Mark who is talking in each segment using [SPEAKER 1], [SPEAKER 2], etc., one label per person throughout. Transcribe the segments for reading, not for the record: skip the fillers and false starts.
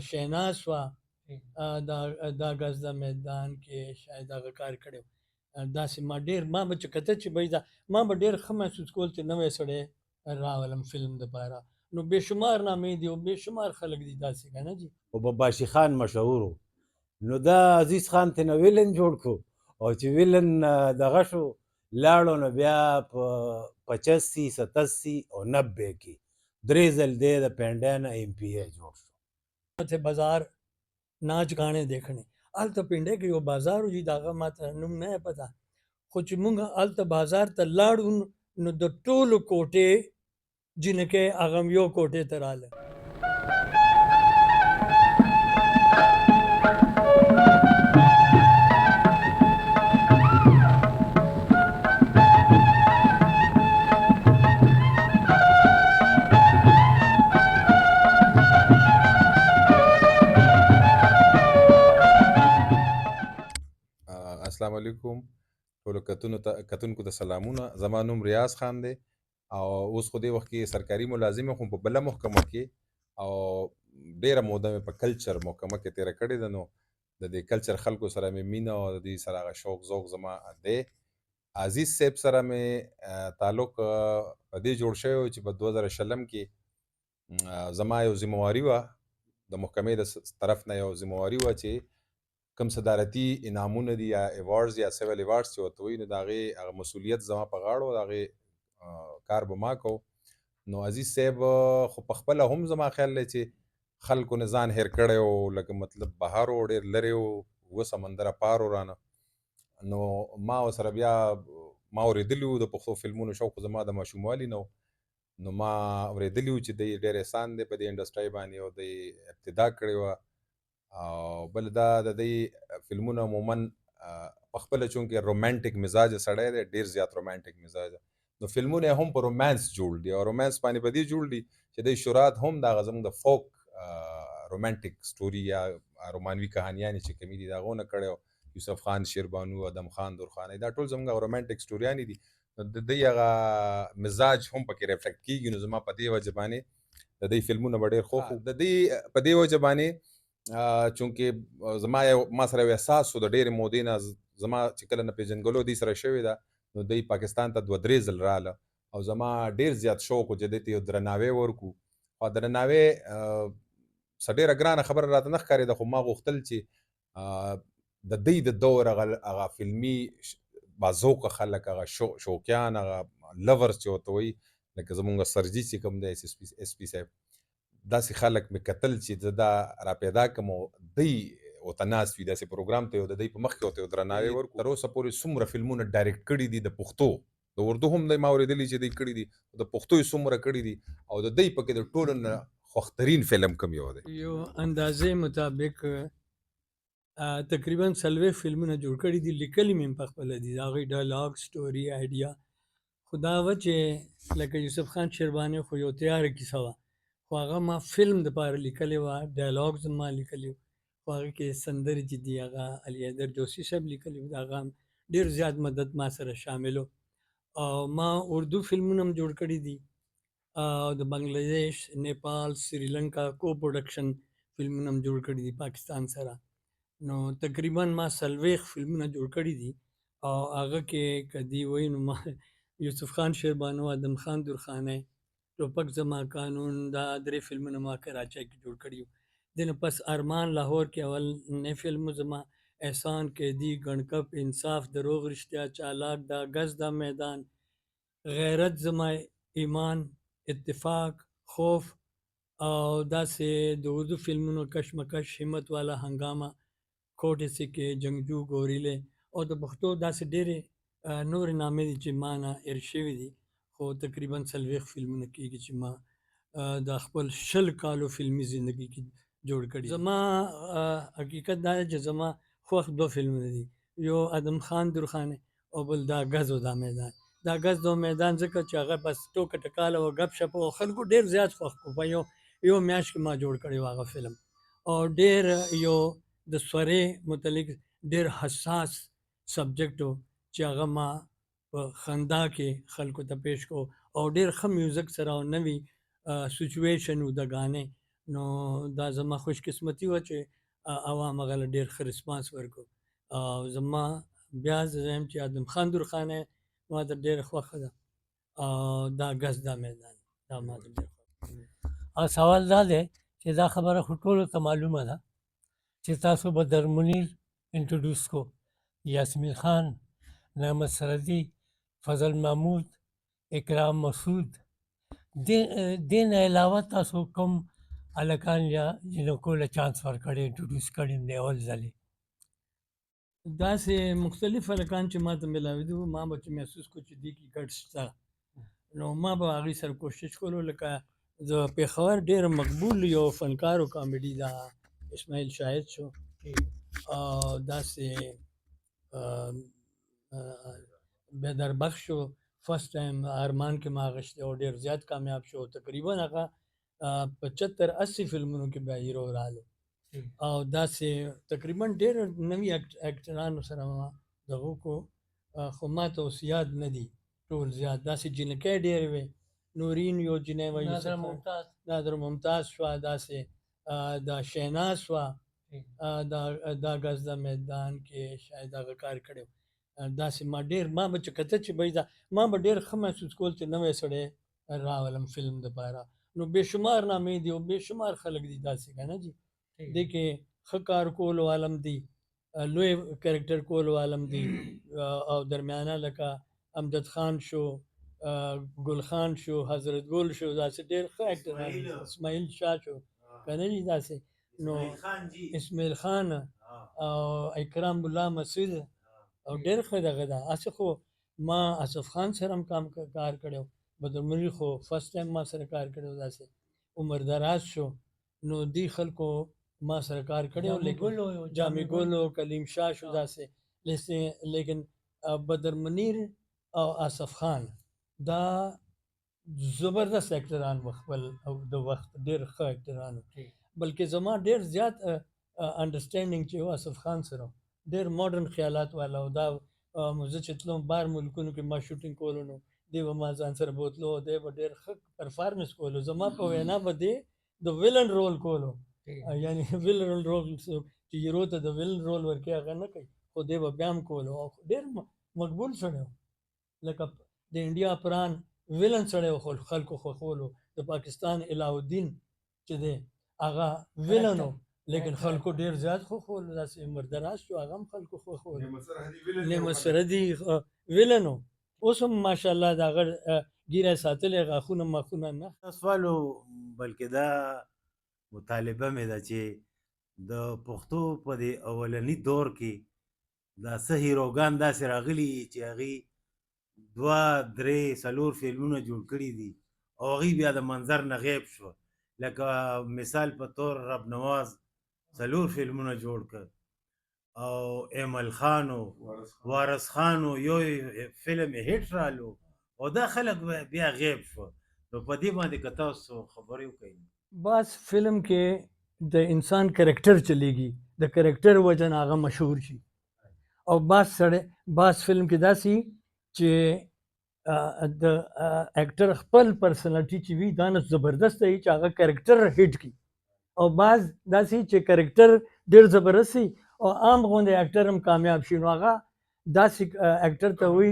[SPEAKER 1] شیناز وه دا غز د میدان کې شاید هغه کار کړی و. داسې ما به چې کته چې به ما به ډېر ښه محسوس کول چې نوی سړی راولم فلم دپاره. نو بې شمار نامې دي او بې شمار خلک دي داسې که نه جي.
[SPEAKER 2] خو بباشي خان مشهور و، نو دا عزیز خان ته نه ویلن جوړ کړو، او چې ویلن دغه شو لاړو، نو بیا په 85 87 او 90 کې درې ځل دی د پینډیا نه ایم پی اے جوړ شو.
[SPEAKER 1] थे बाजार नाच गाने देखने आलता पिंडे के यो बाजार जी दागा माता नुम नहीं पता खुच मुंगा आलता बाजार त लाड़ू नु द टोल कोटे जिनके आगम यो कोटे तराले.
[SPEAKER 3] السلام علیکم ټولو کتونکو ته سلامونه. زما نوم ریاض خان دی او اوس خو دې وخت کې سرکاري ملازم یم، خو په بله محکمه کې او ډېره موده مې په کلچر محکمه کې تېره کړې ده. نو د دې کلچر خلکو سره مې مینه او د دې سره هغه شوق ذوق زما دی. عزیز صاحب سره مې تعلق په دې جوړ شوی و چې په 2020 کې زما یو ذمواري وه د محکمې د طرف نه، یو ذمواري وه چې کم صدارتي انعامونه دي یا ایوارډز یا سیول ایوارډز چې ورته وایي، نو د هغې هغه مسؤلیت زما په غاړه و، د هغې کار به ما کو. نو عزیز صاحب خو په خپله هم زما خیال دی چې خلکو نه ځان هېر کړی و، لکه مطلب بهر و، ډېر لرې و، 2 سمندره پار و رانه. نو ما ورسره بیا ما اورېدلي وو د پښتو فلمونو شوق زما د ماشوموالي نه و، نو ما اورېدلي وو چې دی ډېر احسان دی په دې انډسټرۍ باندې او دی ابتدا کړې وه. او بل دا د دې فلمونه عموما په خپله چونکې رومانټیک مزاج سړی دی، ډېر زیات رومانټیک مزاج، نو فلمونه یې هم په رومانس جوړ دي او رومانس باندې په دې جوړ دي چې د شورات هم د هغه زموږ د فوک رومانټیک سټوري یا رومانوي کهانیانې چې کومې دي د هغو نه کړی و. یوسف خان شیربانو، ادم خان درخانۍ، دا ټول زموږ رومانټیک سټوریانې دي. نو د دوی هغه مزاج هم پکې ریفلیکټ کېږي. نو زما په دې وجه باندې د دوی فلمونه به ډېر خوښ وو. د دوی په دې وجه باندې چونکې ما سره یو احساس و د ډېرې مودې نه زما چې کله نه پېژنګلو دوی سره شوې ده، نو دوی پاکستان ته 2-3 ځل راله او زما ډېر زیات شوق و چې دوی ته یو درناوی ورکړو. او درناوی څه ډېره ګرانه خبره راته نه ښکارېده، خو ما غوښتل چې د دوی د دور هغه فلمي باذوقه خلک، هغه شوقیان، هغه لورز چې ورته وایي، لکه زمونږ سرجي چې کوم دی اس پي صاحب، داسې خلک مې کتل چې زه دا را پیدا کړم او دوی ورته ناست وي داسې پروګرام ته، یو د دوی په مخ کې ورته یو درناوی ورکړو. تر اوسه پورې څومره فلمونه ډایرکټ کړي دي د پښتو، د اردو هم دی ما اورېدلي چې دوی کړي دي، د پښتو یې څومره کړي دي، او د دوی پکې د ټولو نه خوښترین فلم کوم یو دی؟
[SPEAKER 1] یو اندازې مطابق تقریبا 40 فلمونه جوړ کړي دي، لیکلي مې په خپله دي، د هغوی ډایلاګ، سټوري، آیډیا. خو دا وه چې لکه یوسف خان شیرباني خو یو تیاره کیسه وه، خو هغه ما فلم دپاره لیکلې وه، ډایلاګز ما لیکلي وو، خو هغې کې سندرې چې دي هغه علي حیدر جوشي صاحب لیکلي وو، د هغه هم ډېر زیات مدد ما سره شامل و. او ما اردو فلمونه هم جوړ کړي دي او د بنګلادیش، نیپال، سریلنکا کو پروډکشن فلمونه هم جوړ کړي دي پاکستان سره. نو تقریبا ما 40 فلمونه جوړ کړي دي او هغه کې که دی وایي نو ما یوسف خان شیربانو، ادم خان درخانۍ، ټوپک زما قانون، دا 3 فلمونه ما کراچۍ کې جوړ کړي وو. دنه پس ارمان لاهور کې اول نئے فلم زما احسان، قیدی، گنڈکپ، انصاف، دروغ رشتہ، چالاک، دا غز دا میدان، غیرت زما ایمان، اتفاق، خوف، او داسې د اردو فلمونو کشمکش، همت والا، هنګامه، کوټې سکې، جنگجو، ګوریلې، او د پښتو داسې ډېرې نورې نامې دي چې ما نه هېر شوي دي. خو تقریبا 40 فلمونه کېږي چې ما د خپل 20 کالو فلمي زندګي کې جوړ کړي. زما حقیقت دا دی چې زما خوښ 2 فلمونه دي، یو ادم خان درخانۍ او بل دا غز او دا میدان. دا غز دا میدان ځکه چې هغه بس ټوکه ټکاله او ګپ شپ او خلکو ډېر زیات خوښ کړو. په یو میاشت کې ما جوړ کړی و هغه فلم، او ډېر یو د سورې متعلق ډېر حساس سبجیکټ و چې هغه ما په خندا کې خلکو ته پیش کو او ډېر ښه میوزک سره او نوي سچویشن و د غانې. نو دا زما خوش قسمتي وه چې عوام هغه له ډېر ښه ریسپانس ورکړو او زما بیا زه وایم چې ادم خان درخانۍ ما ته ډېره خوښه ده او دا ګز دا میدان دا ما ته ډېر خوښ
[SPEAKER 4] او سوال دا دی چې دا خبره خو ټولو ته معلومه ده چې تاسو بدر منیر انټروډیوس کو یاسمین خان نعمت سرحدي فضل محمود اکرام مسعود دې نه علاوه تاسو کوم هلکان یا جنکو له چانس ورکړی انټروډیوس کړي دی اول ځلې
[SPEAKER 1] داسې مختلف هلکان چې ما ته میلاوېدو ما به چې محسوس کړو چې دې کې ګډ شته نو ما به هغوی سره کوشش کولو لکه د پېښور ډېر مقبول یو فنکار و کامیډي دا اسماعیل شاهد شو او داسې بیدربخش شو فرست ټایم ارمان کې ما اخیستی او ډېر زیات کامیاب شو تقریبا هغه 75-80 فلمونو کې بیا هیرو راغلو او داسې تقریبا ډېر نوي اکټرانو سره ما دغه کو خو ما ته اوس یاد نه دي ټول زیات داسې جنکۍ ډېرې وې نورین یو جنۍ وه نادر ممتاز شوه داسې دا شهناز شوه دا ګز د میدان کې شاید هغه کار کړی داسې ما ډېر ما به چې کته چې به دا ما به ډېر ښه محسوس کول چې نوی سړی راولم فلم دپاره نو بې شمار نامې دي او بې شمار خلک دي داسې که نه جي دې کې ښه کار کولو عالم دي لوی کرکټر کولو عالم دي او درمیانه لکه امجد خان شو ګل خان شو حضرت ګل شو داسې ډېر ښه اکټران اسماعیل شاه شو که نه جي داسې نو اسماعیل خان او اکرام الله مسعود او ډېر ښه دغه ده هسې خو ما اصف خان سره هم کار کړی بدر منیر خو فرست ټایم ما سره کار کړی داسې عمر دراز شو نو دې خلکو ما سره کار کړی لیکن جامع ګل او کلیم شاه شو داسې لیکن بدر منیر او اصف خان دا زبردست اکټران و خپل او د وخت ډېر ښه اکټران بلکې زما ډېر زیات انډرسټینډینګ چې و اصف خان سره ډېر ماډرن خیالات والا او دا زه چې تلم بار ملکونو کې ما شوټینګ کولو نو دی به ما ځان سره بوتلو دی به ډېر ښه پرفارمنس کولو زما په وینا به دی د ویلن رول کولو یعنی ویلن رول چې هیرو ته د ویلن رول ورکوي هغه نه کوي خو دی به بیا هم کولو او ډېر مقبول سړی و لکه د انډیا پران ویلن سړی و خو خلکو خوښولو د پاکستان علاء الدین چې دی هغه ویلن و لیکن خلکو ډېر زیات خوښولو داسې مردراز شو هغه هم خلکو خوښولو نعمت سرحدي ویلن و اوس هم ماشاءالله د هغه ګیره ساتلې غاښونه مخونه نه
[SPEAKER 2] سوالو بلکې دا مطالبه مې ده چې د پښتو په دې اولني دور کې دا څه هیروګان داسې راغلي چې هغې 2-3-4 فلمونه جوړ کړي دي او هغوی بیا د منظر نه غیب شوه لکه مثال په طور رب نواز 4 فلمونه جوړ کړ او ایمل خان و وارث خان و یو فلم هیټ رالو او دا خلک بیا غیب شوه نو په دې باندې که تاسو خبرې وکړئ
[SPEAKER 1] بعض فلم کې د انسان کرکټر چلیږي د کرکټر وجه نه هغه مشهور شي او بعض فلم کې داسې چې د اکټر خپل پرسنالټي چې وي دا نه زبردست وي چې هغه کرکټر هیټ کړي او بعض داسې چې کرکټر ډېر زبردست وي او عام غوندې اکټر هم کامیاب شي نو هغه داسې اکټر ته وایي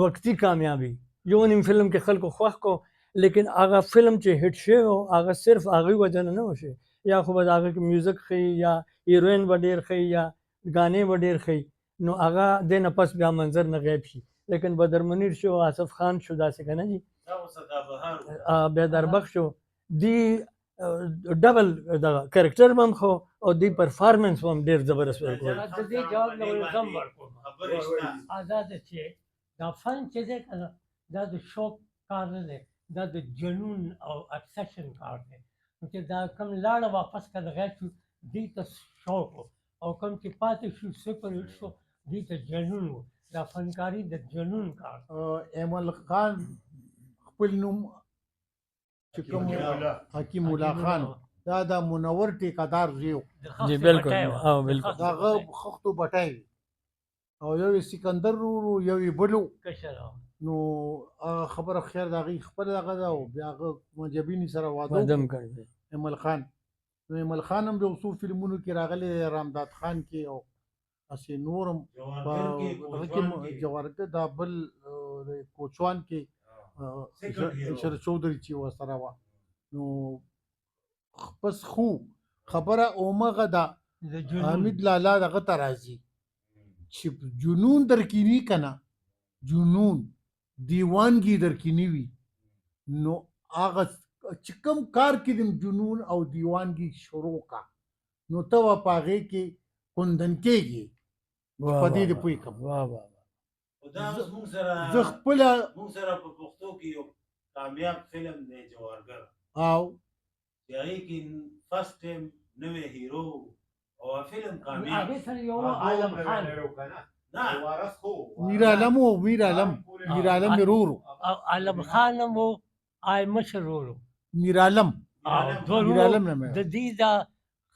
[SPEAKER 1] وقتي کامیابي یو نیم فلم کې خلکو خوښ کو لیکن هغه فلم چې هیټ شوی و هغه صرف هغوی وجه نه وشي یا خو به د هغه کې میوزک ښیي یا هیروین به ډېر ښیي یا ګانې به ډېر ښیي نو هغه دې نه پس بیا منظر نه غیب شي لیکن بدر منیر شو آصف خان شو داسې که نه دي بیدربخش شو دی ډبل دغه کرکټر هم خو او دی پرفارمنس هم ډېر زبردست ورکول
[SPEAKER 4] د دې جواب نه ولزم ورکوم آزاد چې دا فن چې دی که نه دا د شوق کار نه دی دا د جنون او ابسیشن کار دی چې دا کوم لاړه واپس کله غیر شو دې ته شوق او کوم چې پاتې شو سپر هټ شو دې ته جنون و دا فنکاري د جنون کار
[SPEAKER 5] ایمل خان خپل نوم چې کوم حکیم الله خان دا د منور ټیکادار زیو
[SPEAKER 1] جی بالکل او بالکل
[SPEAKER 5] دغه خښتو بټای او یو سکندر ورو یو بلو
[SPEAKER 4] کشر
[SPEAKER 5] نو هغه خبره خیر د هغې خپل هغه ده او بیا هغه مجبیني سره واده
[SPEAKER 1] ادم کړی
[SPEAKER 5] ایمل خان نو ایمل خان هم د څو فلمونو کې راغلی دی، رامداد خان کې او هسې نورم جوارګر دا بل د کوچوان کې شر چودري چې ورسره وه. نو بس خو خبره اومغه ده
[SPEAKER 4] د جنون
[SPEAKER 5] حمید لالا دغه ته راځي چې جنون درکینی کنه، جنون دیوانګي درکینی وي، نو هغه چې کوم کار کې د جنون او دیوانګي شروع کا نو ته به په هغې کې کندن کېږي. په دې دې پوه کړم.
[SPEAKER 1] واه واه
[SPEAKER 6] دا اوس موږ سره
[SPEAKER 5] زه خپله
[SPEAKER 6] موږ سره په پښتو کې یو کامیاب فلم دی جوارګر،
[SPEAKER 5] او
[SPEAKER 6] چې هغې کې فرسټ ټایم نوی هیرو او فلم کامیاب
[SPEAKER 4] هغې سره یو عالم خان
[SPEAKER 6] نه
[SPEAKER 5] میر عالم و میر عالم مې رورو
[SPEAKER 4] او عالم خان هم و آی مشر ورو
[SPEAKER 5] میر عالم میر عالم نه
[SPEAKER 4] د دې دا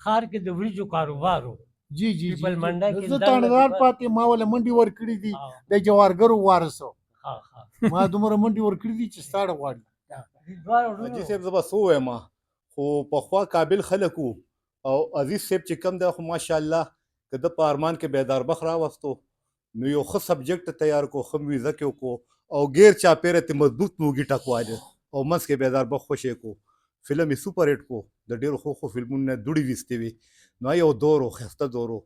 [SPEAKER 4] ښار کې د وریجو کاروبار و.
[SPEAKER 5] جی جی
[SPEAKER 4] پیپل منډه کې
[SPEAKER 5] زه
[SPEAKER 4] دا
[SPEAKER 5] تاڼدار
[SPEAKER 4] لګي
[SPEAKER 5] پاتې ما ولا منډي ورکړي دي
[SPEAKER 4] او
[SPEAKER 5] د جوارګرو وارثو
[SPEAKER 4] ها ها
[SPEAKER 5] ما دومره منډي ورکړي دي چې ستاړه غواړي.
[SPEAKER 4] دې دواړو
[SPEAKER 7] حاجي
[SPEAKER 4] وروڼو
[SPEAKER 7] صاحب زه به څه ووایم، خو پخوا قابل خلک وو او عزیز صاحب چې کم دی خو ماشاءالله که د په ارمان کې بیدار بخ راوستو نو یو ښه سبجیکټ تیار کو، ښه میوزک یې وکړو او غیر چاپېره ترې مضبوط موږي ټکواله او منځ کې بیدار بخ خوشې کو. فلم یې سوپر هټ کو، د ډېرو ښو فلمونو نه دوړې ویستې وې. نو یو دور و، ښایسته دور و.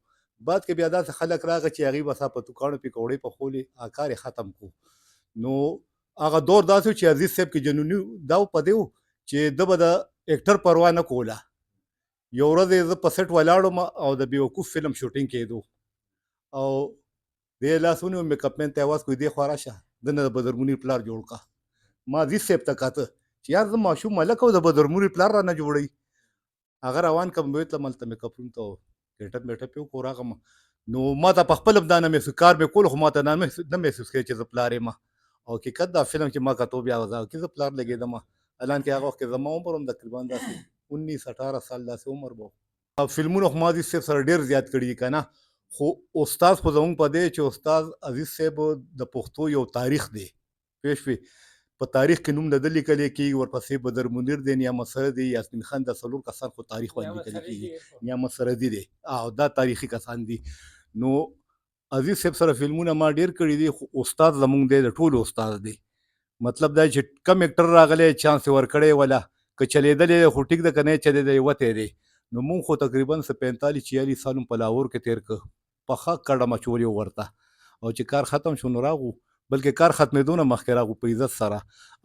[SPEAKER 7] بعد کې بیا داسې خلک راغی چې هغوی به ستا په دوکانو پکوړې پخولې، کار یې ختم کو. نو هغه دور داسې و چې عزیز صاحب کې جنوني دا په دې و چې ده به د اکټر پروا نه کوله. یو ورځ یې زه په سیټ ولاړم او د بیوقوف فلم شوټینګ کېدو او دې لاس ونیو میک اپ مین ته یې اواز کړو دې خوا راشه، ده نه د بدرمنیر پلار جوړ کا. ما عزیز صاحب ته کاته چې یار زه ماشوم هلک او د بدرمنیر پلار رانه جوړوي. هغه روان کړم ویې تلم هلته میک اپ روم ته ګیټپ میټپ یې وکړو راغلم. نو ما ته په خپله هم دا نه محسوس کار مې کولو خو ما ته نه محسوس کوي چې زه پلار یم. او حقیقت دا فلم چې ما کتو بیا کې زه پلار لګېدم، الان کې هغه وخت کې زما عمر هم تقریبا داسې 19-18 سال داسې عمر به. فلمونو خو ما عزیز صاحب سره ډېر زیات کړي دي که نه، خو استاد خو زموږ په دی چې استاد عزیز صاحب د پښتو یو تاریخ دی، پوه شوې. په تاریخ کې نوم د ده لیکلی کېږي، ورپسې بدرمنیر دی، نعمت سره دی، یاسمین خان، د څلور کسان خو تاریخ باندې لیکلی کېږي، نعمت سردي دی او دا تاریخي کسان دي. نو عزیز صاحب سره فلمونه ما ډېر کړي دي، خو استاد زموږ دی، د ټولو استاد دی. مطلب دا چې کم اکټر راغلی چانس یې ورکړی وله که چلېدلی خو ټیک ده که نه یې چلېدی وتی دی. نو مونږ خو تقریبا 45-46 سال په لاهور کې تېر که، پخه کډه مچولې ورته، او چې کار ختم شو نو راغو، بلکې کار ختمېدو نه مخکې راغو په عزت سره.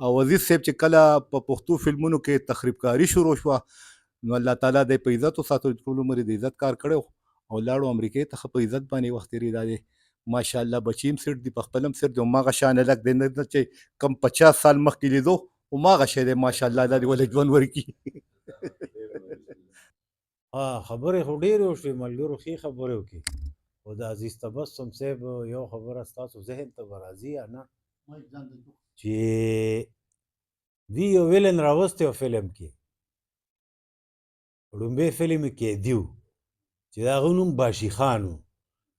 [SPEAKER 7] او عزیز صاحب چې کله په پښتو فلمونو کې تخریب کاري شروع شوه نو الله تعالی دی په عزت وساتلو، ټول عمر یې د عزت کار کړی او لاړو امریکې ته، ښه په عزت باندې وخت تېرېدا دی. ماشاءالله بچي هم سیټ دي، په خپل هم سیټ دی، هماغه شان هلک دی، نه چې کم 50 سال مخکې لیدو هماغه شی دی ماشاءالله، الله دې ولې ژوند ورکړي.
[SPEAKER 2] خبرې خو ډېرې وشوې، ملګرو ښې خبرې وکړې، خو د عزیز تبسم صاحب یو خبره ستاسو ذهن ته به راځي یا نه چې دوی یو ویلن راوستی و فلم کې، لومبی فلم یې قیدي و چې د هغه نوم باشي خان و.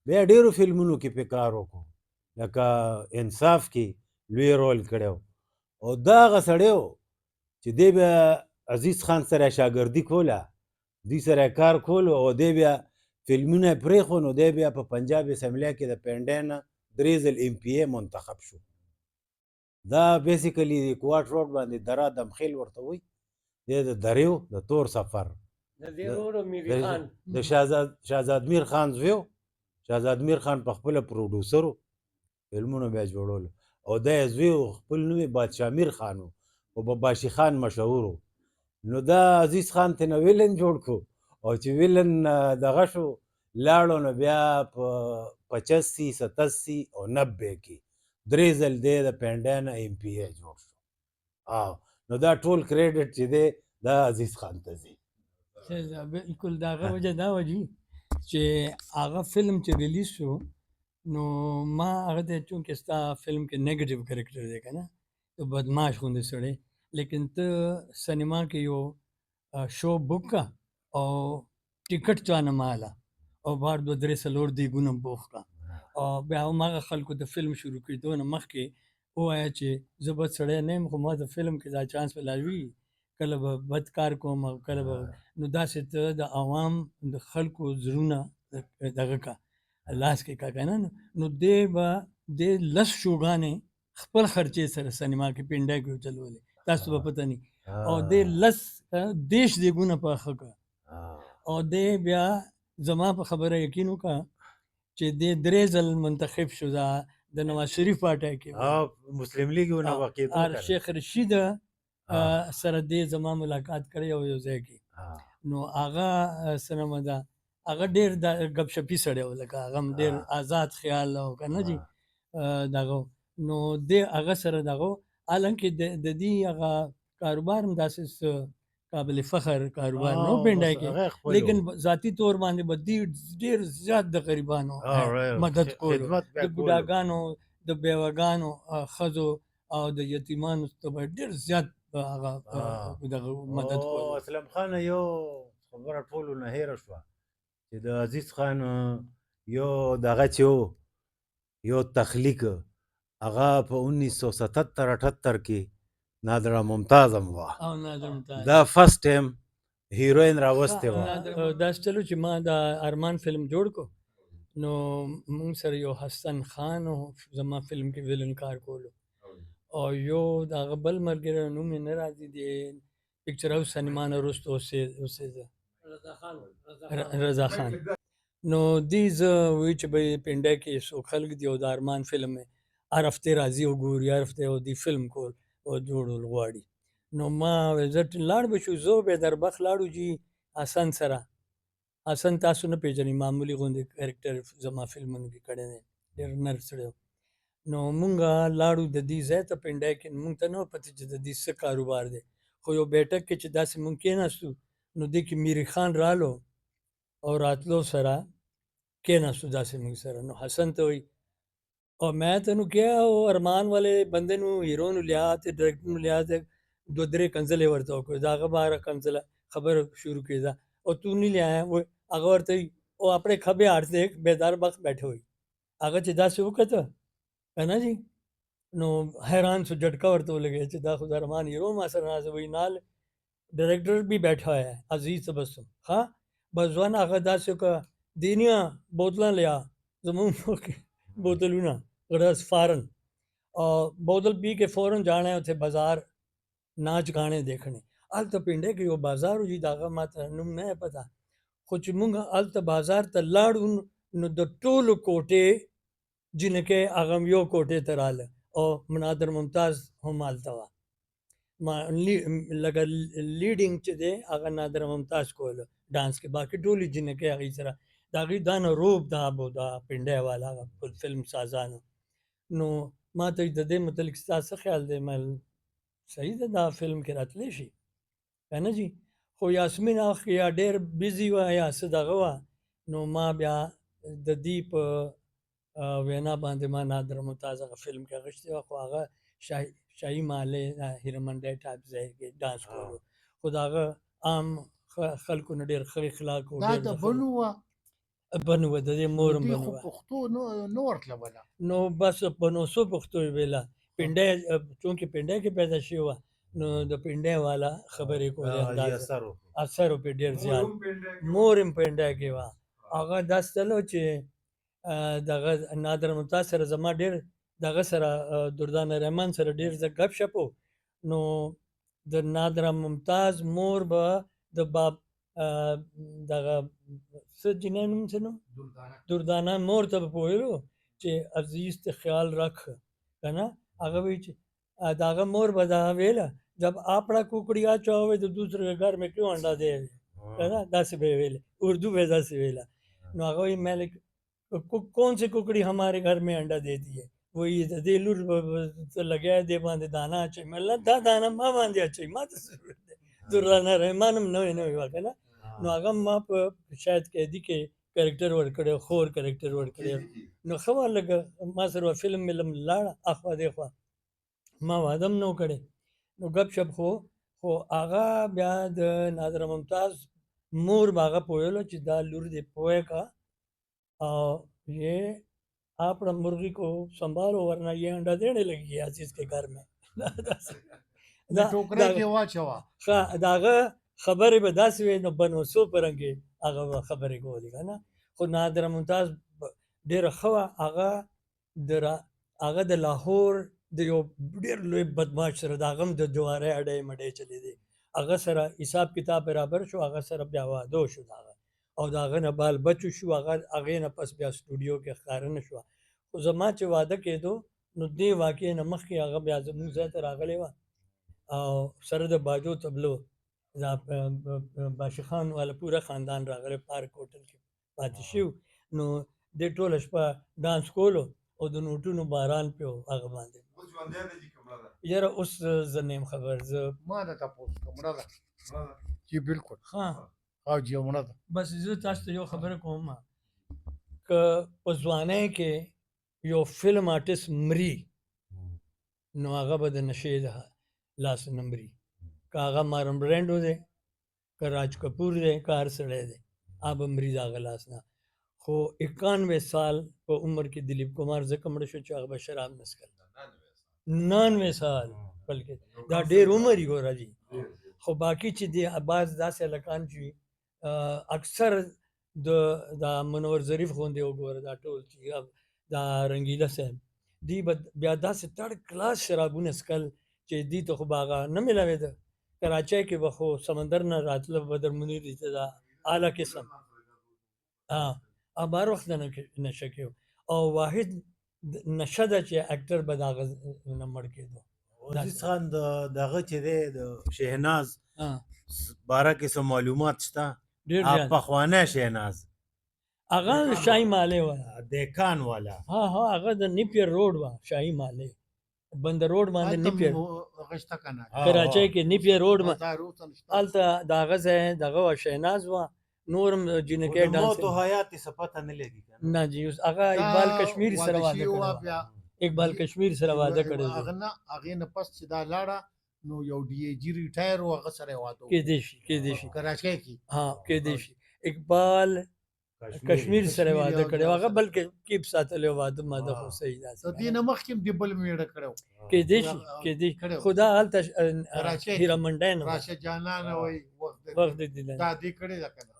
[SPEAKER 2] بیا ډېرو فلمونو کې پې کار وکړو، لکه انصاف کې لوی رول کړی و. او دا هغه سړی و چې دی بیا عزیز خان سره شاګردي کوله، دوی سره کار کولو، او دی بیا فلمونه یې پرېښو نو دی بیا په پنجاب اسمبلیا کې د پینډۍ نه 3 ځل MP منتخب شو. دا بیسیکلی د کوواټ روډ باندې دره دمخیل ورته وایي، دی د درې و، د تور سفر
[SPEAKER 4] د دې ورو میری خان
[SPEAKER 2] د شهزاد میر خان زوی و. شهزاد میر خان په خپله پروډوسر و، فلمونو بیا جوړولو، او دا یې زوی و، خپل نوم یې بادشاه میر خان و، خو په باشي خان مشهور و. نو دا عزیز خان ته نه ویلن جوړ کړو، او چې ویلن دغه شو لاړو نو بیا په 85 87 او 90 کې 3 ځل دی د پینډۍ نه MP جوړ شو. نو دا ټول کریډټ چې دی دا عزیز خان ته ځي.
[SPEAKER 1] بالکل د هغه وجه دا وه جي چې هغه فلم چې ریلیز شو نو ما هغه ته چونکې ستا فلم کې نیګیټیو کرکټر دی که نه، ته بدماش غوندې سړی، لیکن ته سینما کې یو شو بک کا او ټیکټ چانه ماله او بار 2-3 دیګونه بوخ کا، او بیا هماغه خلکو د فلم شروع کېدو نه مخکې ووایه چې زه بد سړی نه یم، خو ما د فلم کې دا چانس ملاوي کله به بد کار کوم او کله به نو داسې ته د عوام د خلکو زړونه دغه کا لاس کې کا کنه نو دی به د لس شوګانې خپل خرچې سره سینما کې پینډا کې چلولې تاسو به پته نه او د لس دیش دیګونه په خکه او د بیا زما په خبره یقین وکړه چې د درې ځل منتخب شو دا د نواز شریف پارټۍ کې
[SPEAKER 2] مسلم لیگ نه واقع
[SPEAKER 1] شیخ رشید سره دې زما ملاقات کړی او یو ځای کې نو هغه سینما دا هغه ډېر د غب شپي سړی و لکه هغه ډېر آزاد خیال او کنه جی دغه نو دې هغه سره دغه حالانکه د دې هغه کاروبار هم داسې قابل فخر کاروبار نو پینډای کې لیکن ذاتی طور باندې بدی ډیر زیات د غریبانو مدد کولو د بوډاګانو د بیوګانو خزو او د یتیمانو ته ډیر زیات هغه د مدد کولو
[SPEAKER 2] اسلم خان یو خبره ټول نه هیر شو چې د عزیز خان یو دغه چې یو تخلیق هغه په 1977-78 کې نادره ممتاز هم وه
[SPEAKER 1] او نادره ممتاز
[SPEAKER 2] دا فرست ټایم هیروین راوسته وه
[SPEAKER 1] دا چلو چې ما دا ارمان فلم جوړ کو نو مونږ سره یو حسن خان او زما فلم کې ویلن کار کولو او یو دا بل مرګره نو مې نه راځي دی پکچر هاوس سینما نه وروسته اوسې رضا خان نو دیز وی چې به پینډا کې سو خلک دی او د ارمان فلم هر هفته راځي او ګوري هر هفته او دی فلم کول او جوړول غواړي نو ما وزت لاړ بشو زو به در بخ لاړو جی حسن سره حسن تاسو نه پیژنئ معمولی غوندې کریکټر زما فلمونو کې کړی دی ډېر نر سړی نو مونږه لاړو د دې ځای ته پینډا کې مونږ ته نه پته چې د دې څه کاروبار دی خو یو بیټک کې چې داسې مونږ کېناستو نو دې کې میری خان رالو اور راتلو سره کېناستو داسې مونږ سره نو حسن ته وایي اور میں تینوں کیا وہ ارمان والے بندے نو ہیرو نو لیا تے ڈائریکٹر نو لیا تے دو درے کنزلے ورته کو دا غبار کنزله خبر شروع کیدا او تو نہیں لیا ہے وہ هغه ورته او اپنے کھبے ہاتھ سے بیدار بخت بیٹھے ہوئی هغه چې دا څه وکړه کنه جی نو حیران سو جھٹکا ورته لګی چې دا خدای ارمان ہیرو ما سره ناز وی نال ڈائریکٹر بھی بیٹھا ہے عزیز تبسم ہاں بزوان هغه دا څه کا دنیا بوتلاں لیا زمون بوتلونه غرض فارن اور بوتل پی کے فوراً جانا ہے اتنے بازار ناچ گانے دیکھنے الت پنڈے کے وہ بازار جی داغا مات نم نہیں پتا کچھ منگ الت بازار ته لاړو نو د ټولو کوټې جنکه اغم یو کوټې ته رااله او منادر ممتاز هم هلته وه ما لکه لیډینګ چې دی هغه نادر ممتاز کوله ډانس کې باقي ټولې جنکې هغې سره د هغې دا نه روب دا بو دا پنډی والا فلم سازانو نو ما ته د دې متعلق ستا څه خیال دی مل صحیح ده دا فلم کې راتلی شي که نه جي خو یاسمین اخ یا ډېر بیزي وه یا څه دغه وه نو ما بیا د دې په وینا باندې ما نادر ممتاز هغه فلم کې اخیستی وه خو هغه شاهي محلې هیرمنډی ټایپ ځای کې ډانس کولو خو د هغه عام خلکو نه ډېر ښه اخلاق او
[SPEAKER 5] دا د بنو وه
[SPEAKER 1] بنو وه د دې مور هم
[SPEAKER 5] دې
[SPEAKER 1] بنو
[SPEAKER 5] خو
[SPEAKER 1] وه
[SPEAKER 5] پښتو نه ورتله وله
[SPEAKER 1] نو بس په 900 پښتو یې ویله پنډی چونکې پنډی کې پیدا شوې وه نو د پنډی والا خبرې کولې انداز اثر په ډېر زیات مور هم پنډی کې وه هغه داسې تلو چې دغه نادر ممتاز سره زما ډېر دغه سره دردانه رحمان سره ډېر زه ګپ شپ و نو د نادر ممتاز مور به د باب دغه څه جنۍ نوم څه نو دردانه مور ته به پوهېلو چې عزیز ته خیال رکھ ہے نا هغه وی چې داغه مور به دا ویله جب आपड़ा कुकड़िया चाहे तो दूसरे के घर में क्यों अंडा दे है ना दस बे वेले उर्दू में दस वेला नो अगर मैं कौन सी कुकड़ी हमारे घर में अंडा देती है वही दिलुर तो लगे दे बांधे दाना अच्छे मैं दा दाना माँ बांधे अच्छे माँ तो दुर्राना रहमानम नवे नवे वाके ना नो अगर माँ शायद कह दी के कैरेक्टर वर्क करे खोर कैरेक्टर वर्क करे नो खबर लगा माँ सर फिल्म में लाड़ा अखवा देखवा माँ वादम नो करे نو ګپ شپ خو هغه بیا د نادر ممتاز مور باغه پوهلو چې دا لور دې پوهه کا او یہ आपड़ा मुर्गी को संभालो वरना ये अंडा देने लगी है आशीष के घर में
[SPEAKER 5] ټوکرۍ کې واچوه.
[SPEAKER 1] ښه د هغه خبرې به داسې وي نو بنوسو په رنګې هغه به خبرې کولې که نه. خو نادره ممتاز ډېره ښه وه. هغه د لاهور د یو ډېر لوی بدماش سره د هغه هم د جوارۍ اډۍ مډۍ چلېدې. هغه سره حساب کتاب برابر شو، هغه سره بیا واده شو د هغه، او د هغه نه بال بچو شو. هغې نه پس بیا سټوډیو کې ښکاره نه شوه. خو زما چې واده کېدو نو دې واقعې نه مخکې هغه بیا زموږ ځای ته راغلی وه، او سره د باجو تبلو دا باشي خان والا پوره خاندان راغلی پارک هوټل کې پاتې شو. نو دې ټوله شپه ډانس کولو او د نوټونو باران پې و هغه باندې. یاره اوس زه نه یم خبر. زه
[SPEAKER 5] ما نه تپوس کوم مړه ده چې بالکل
[SPEAKER 1] ښه
[SPEAKER 5] او چې مړه ده.
[SPEAKER 1] بس زه تاسو ته یو خبره کوم که په ځوانۍ کې یو فلم آرټسټ مري نو هغه به د نشې د لاس نه مري. که هغه مارلن برینډو دی، که راج کپور دی، که هر سړی دی، هغه به مري د هغه لاس نه. خو 91 سال په عمر کې دلیپ کمار ځکه مړه شو چې هغه به شراب نه څښل. 99 سال بلکې دا ډېر عمر یې ګوره جي. خو باقي چې دی بعض داسې هلکان چې اکثر د منور ظریف غوندې وګوره دا ټول چې دا رنګیله صاحب دی به بیا داسې تړ کلاس شرابونه څښل چې دي ته خو به هغه نه میلاوېده. کراچۍ کې به خو سمندر نه راتله بدر منیر دي ته دا اعلی قسم هر وخت نشه کې او واحد نشه ده چې اکټر به د هغه نه مړ کېدو.
[SPEAKER 2] عزیز خان دغه چې دی د شهناز باره کې څه معلومات شته؟
[SPEAKER 1] ډېر زیات.
[SPEAKER 2] پخوانی شهناز
[SPEAKER 1] هغه شاهي مالې وه،
[SPEAKER 2] دیکان والا.
[SPEAKER 1] ها هغه د نیپیر روډ وه، شاهي مالې بندر روډ باندې نیپیر
[SPEAKER 5] غشته کنه
[SPEAKER 1] کراچۍ کې نیپیر روډ هلته د هغه ځای دغه وه شهناز وه. نورم جینکۍ ډانس
[SPEAKER 2] موت و حیات یې څه پته نه لګي که
[SPEAKER 1] نه جی هغه اقبال کشمیری سره واده کړی و. اقبال کشمیر سره واده کړی و.
[SPEAKER 5] هغې نه پس چې دا لاړه نو یو ډي ای جي ریټایر و هغه سره یې واده
[SPEAKER 1] کېدی شي
[SPEAKER 5] کراچۍ کې
[SPEAKER 1] ها کېدی شي اقبال کشمیر سره واده کړی و. هغه بلکې کیپ ساتلی و واده ماده خو صحیح
[SPEAKER 5] د
[SPEAKER 1] داسې
[SPEAKER 5] دې نه مخکې هم د بل میړه کړی و
[SPEAKER 1] کېدی شي خو دا هلته هیره منډی نه
[SPEAKER 5] راشه جانان وایي
[SPEAKER 1] وخت د دیدن
[SPEAKER 5] دا دې کړې ده که نه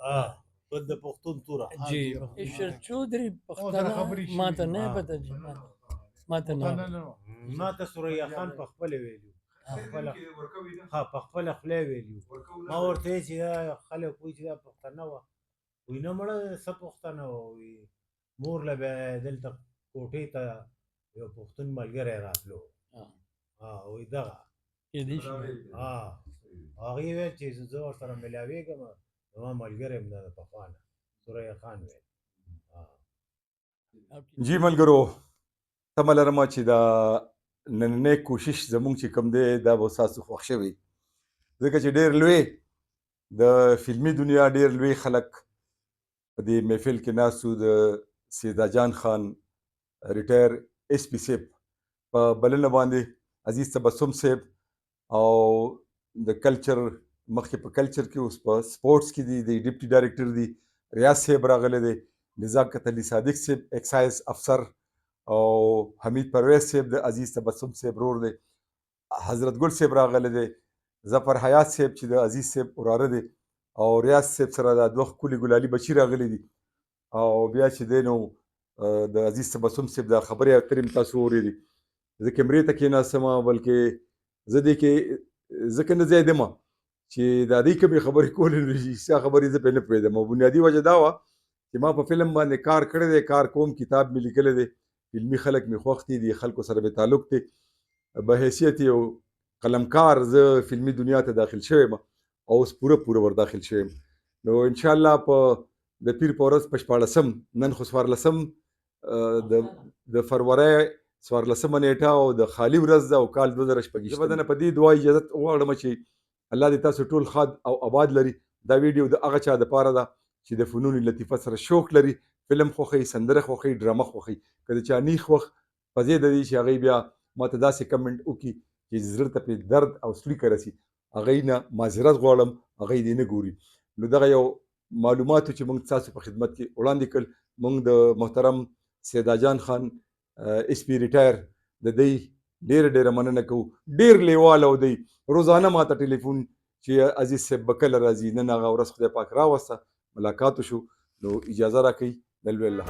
[SPEAKER 2] خود د پښتون توره
[SPEAKER 1] جی ایشور چودري پښتانه ما ته نه پته جی ما ته نه
[SPEAKER 2] ما ته سوریا خان په خپله ویلي ها په خپله خوله یې ویلي ما ورته ویل چې دا خلک وایي چې دا پښتانه وه وایي نه مړه څه پښتانه وه وایي مور له بیا دلته کوټې ته یو پښتون ملګری راتلو وایي دغه
[SPEAKER 1] کېدی شي
[SPEAKER 2] هغې ویل چې زه ورسره ملاوېږم زما ملګری هم دا د پخوا نه سوریا خان ویل.
[SPEAKER 8] جی ملګرو تمه لرمه چې دا نننی کوشش زموږ چې کوم دی دا به ستاسو خوښ شوي ځکه چې ډېر لوی د فلمي دنیا ډېر لوی خلک په دې محفل کې ناست وو. د سیدا جان خان ریټایر ایس پي صاحب په بلنه باندې عزیز تبسم صاحب او د کلچر مخکې په کلچر کې اوس په سپورټس کې دي د ډیپټي ډایرکټر دي ریاض صاحب راغلی دی، نزاکت علي صادق صاحب ایکسایز افسر او حمید پرویز صاحب د عزیز تبسم صاحب ورور دی، حضرت ګل صاحب راغلی دی، ظفر حیات صاحب چې د عزیز صاحب وراره دی او ریاض صاحب سره دا دوه ښکلي ګلالي بچي راغلي دي او بیا چې دی نو د عزیز تبسم صاحب دا خبرې اترې هم تاسو واورېدې. زه کیمرې ته کېناستم بلکې زه دې کې ځکه نه ځای دمه چې د دې کومې خبرې کولې نو رښتیا خبرې زه پرې نه پوهېدم او بنیادي وجه دا وه چې ما په فلم باندې کار کړی دی، کار کوم، کتاب مې لیکلی دی، فلمي خلک مې خوښ دي، د خلکو سره مې تعلق دی، به حیثیت یو قلمکار زه فلمي دنیا ته داخل شوی یم او اوس پوره ور داخل شوی یم. نو انشاءالله په د پیر په ورځ په 14 نن خو 14 د فروری 14 نیټه او د خالي ورځ ده او کال 2026 زه به دنه په دې دعا اجازت غواړم چې الله دې تاسو ټول ښاد او آباد لري. دا ویډیو د هغه چا دپاره ده چې د فنون لطیفه سره شوق لري، فلم خوښوي، سندره خوښوي، ډرامه خوښوي. که د چا نیخ وخت په دې د دې چې هغوی بیا ما ته داسې کمنټ وکړي چې زړه ته پرې درد او سړي رسي، هغوی نه معذرت غواړم، هغوی دې نه ګوري. نو دغه یو معلوماتو چې موږ تاسو په خدمت کې وړاندې کړل، موږ د محترم سیدا جان خان ایس پي ریټایر د دوی ډېره مننه کوو. ډېر لیوال او دی روزانه ما ته ټلیفون چې عزیز صاحب به کله راځي. نن هغه ورځ خدای پاک راوسته، ملاقات وشو. نو اجازه راکوئ د لوی الله.